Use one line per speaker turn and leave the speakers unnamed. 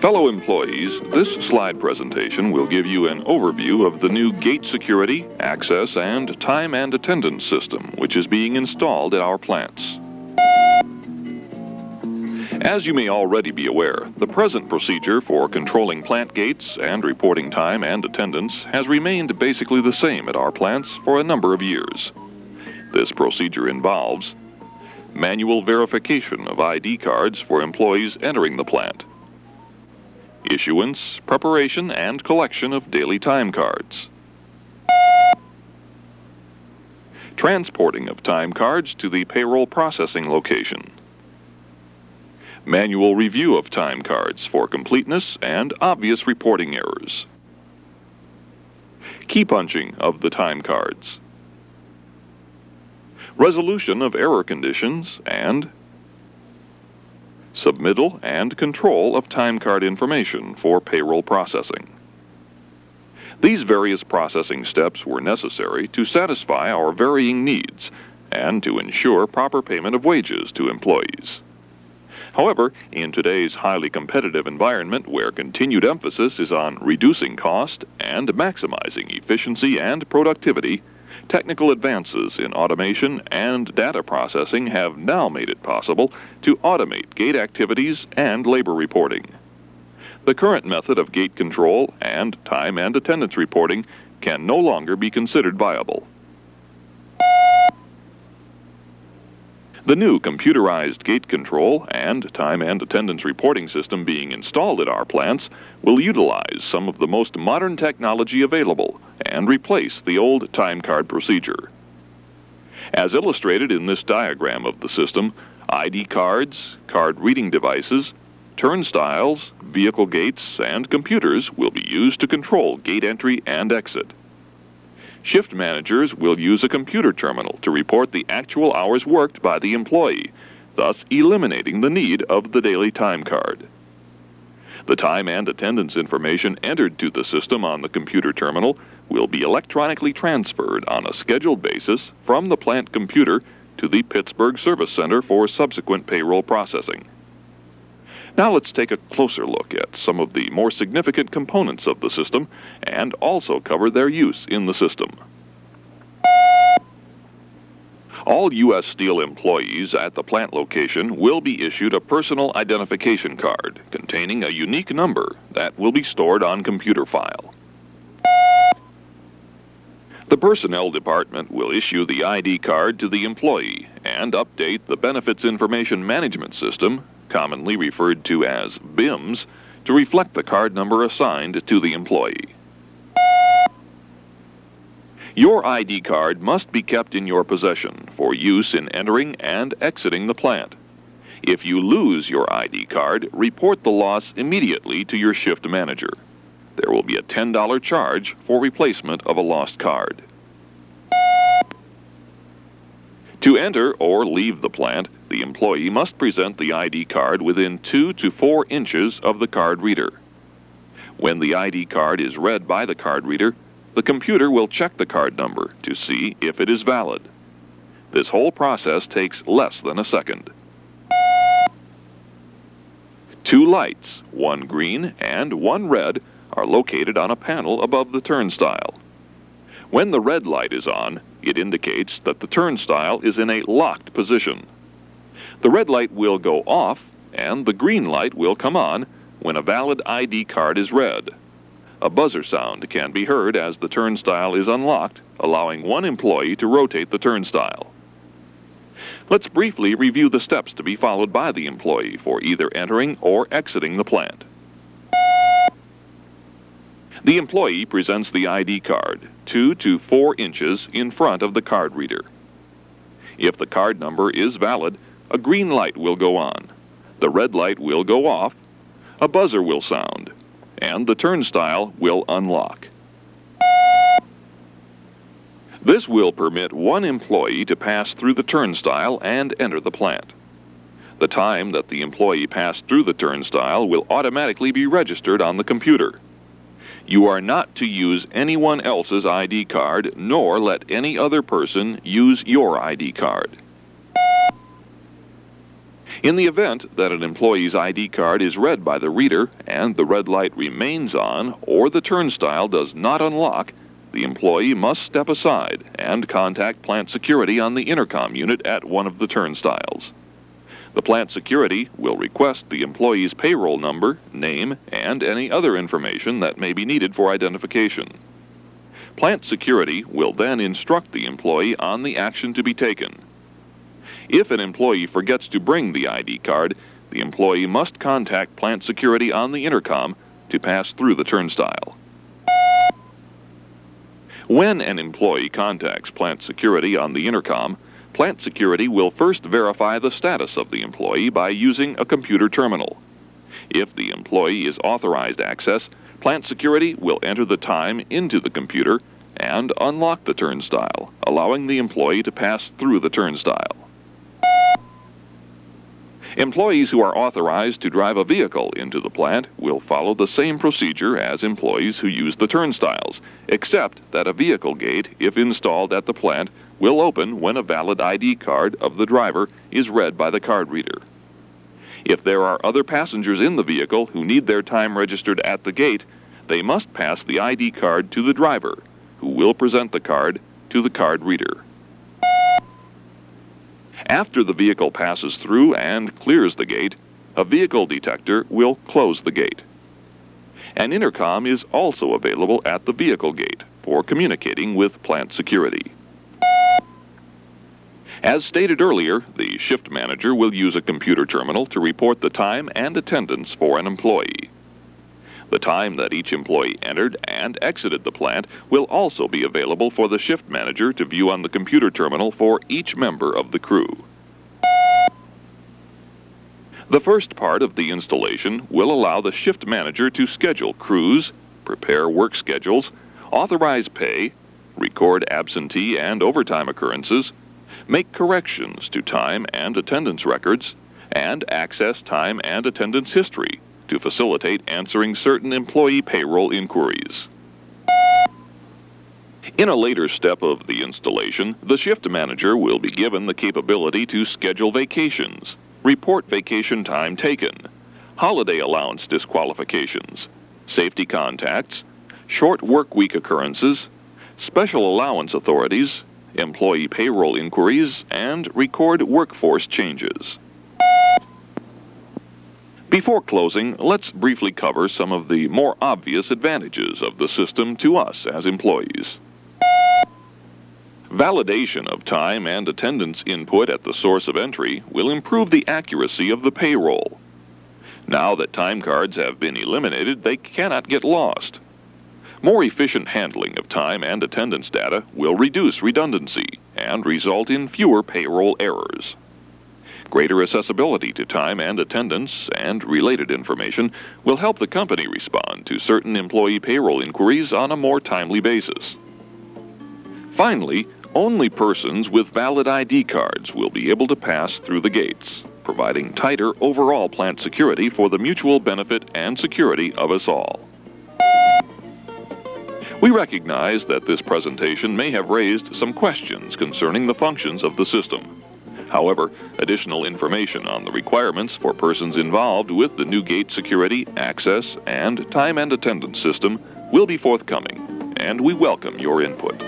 Fellow employees, this slide presentation will give you an overview of the new gate security, access, and time and attendance system which is being installed at our plants. As you may already be aware, the present procedure for controlling plant gates and reporting time and attendance has remained basically the same at our plants for a number of years. This procedure involves manual verification of ID cards for employees entering the plant, issuance, preparation, and collection of daily time cards, transporting of time cards to the payroll processing location, manual review of time cards for completeness and obvious reporting errors, key punching of the time cards, resolution of error conditions, and submittal and control of time card information for payroll processing. These various processing steps were necessary to satisfy our varying needs and to ensure proper payment of wages to employees. However, in today's highly competitive environment where continued emphasis is on reducing cost and maximizing efficiency and productivity, technical advances in automation and data processing have now made it possible to automate gate activities and labor reporting. The current method of gate control and time and attendance reporting can no longer be considered viable. The new computerized gate control and time and attendance reporting system being installed at our plants will utilize some of the most modern technology available and replace the old time card procedure. As illustrated in this diagram of the system, ID cards, card reading devices, turnstiles, vehicle gates, and computers will be used to control gate entry and exit. Shift managers will use a computer terminal to report the actual hours worked by the employee, thus eliminating the need of the daily time card. The time and attendance information entered to the system on the computer terminal will be electronically transferred on a scheduled basis from the plant computer to the Pittsburgh Service Center for subsequent payroll processing. Now let's take a closer look at some of the more significant components of the system and also cover their use in the system. All U.S. Steel employees at the plant location will be issued a personal identification card containing a unique number that will be stored on computer file. The Personnel Department will issue the ID card to the employee and update the Benefits Information Management System, commonly referred to as BIMS, to reflect the card number assigned to the employee. Your ID card must be kept in your possession for use in entering and exiting the plant. If you lose your ID card, report the loss immediately to your shift manager. There will be a $10 charge for replacement of a lost card. To enter or leave the plant, the employee must present the ID card within 2 to 4 inches of the card reader. When the ID card is read by the card reader, the computer will check the card number to see if it is valid. This whole process takes less than a second. 2 lights, one green and one red, are located on a panel above the turnstile. When the red light is on, it indicates that the turnstile is in a locked position. The red light will go off and the green light will come on when a valid ID card is read. A buzzer sound can be heard as the turnstile is unlocked, allowing one employee to rotate the turnstile. Let's briefly review the steps to be followed by the employee for either entering or exiting the plant. The employee presents the ID card 2 to 4 inches in front of the card reader. If the card number is valid, a green light will go on, the red light will go off, a buzzer will sound, and the turnstile will unlock. This will permit one employee to pass through the turnstile and enter the plant. The time that the employee passed through the turnstile will automatically be registered on the computer. You are not to use anyone else's ID card, nor let any other person use your ID card. In the event that an employee's ID card is read by the reader and the red light remains on or the turnstile does not unlock, the employee must step aside and contact plant security on the intercom unit at one of the turnstiles. The plant security will request the employee's payroll number, name, and any other information that may be needed for identification. Plant security will then instruct the employee on the action to be taken. If an employee forgets to bring the ID card, the employee must contact plant security on the intercom to pass through the turnstile. When an employee contacts plant security on the intercom, plant security will first verify the status of the employee by using a computer terminal. If the employee is authorized access, plant security will enter the time into the computer and unlock the turnstile, allowing the employee to pass through the turnstile. Employees who are authorized to drive a vehicle into the plant will follow the same procedure as employees who use the turnstiles, except that a vehicle gate, if installed at the plant, will open when a valid ID card of the driver is read by the card reader. If there are other passengers in the vehicle who need their time registered at the gate, they must pass the ID card to the driver, who will present the card to the card reader. After the vehicle passes through and clears the gate, a vehicle detector will close the gate. An intercom is also available at the vehicle gate for communicating with plant security. As stated earlier, the shift manager will use a computer terminal to report the time and attendance for an employee. The time that each employee entered and exited the plant will also be available for the shift manager to view on the computer terminal for each member of the crew. The first part of the installation will allow the shift manager to schedule crews, prepare work schedules, authorize pay, record absentee and overtime occurrences, make corrections to time and attendance records, and access time and attendance history to facilitate answering certain employee payroll inquiries. In a later step of the installation, the shift manager will be given the capability to schedule vacations, report vacation time taken, holiday allowance disqualifications, safety contacts, short work week occurrences, special allowance authorities, employee payroll inquiries, and record workforce changes. Before closing, let's briefly cover some of the more obvious advantages of the system to us as employees. Validation of time and attendance input at the source of entry will improve the accuracy of the payroll. Now that time cards have been eliminated, they cannot get lost. More efficient handling of time and attendance data will reduce redundancy and result in fewer payroll errors. Greater accessibility to time and attendance and related information will help the company respond to certain employee payroll inquiries on a more timely basis. Finally, only persons with valid ID cards will be able to pass through the gates, providing tighter overall plant security for the mutual benefit and security of us all. We recognize that this presentation may have raised some questions concerning the functions of the system. However, additional information on the requirements for persons involved with the new gate security, access, and time and attendance system will be forthcoming, and we welcome your input.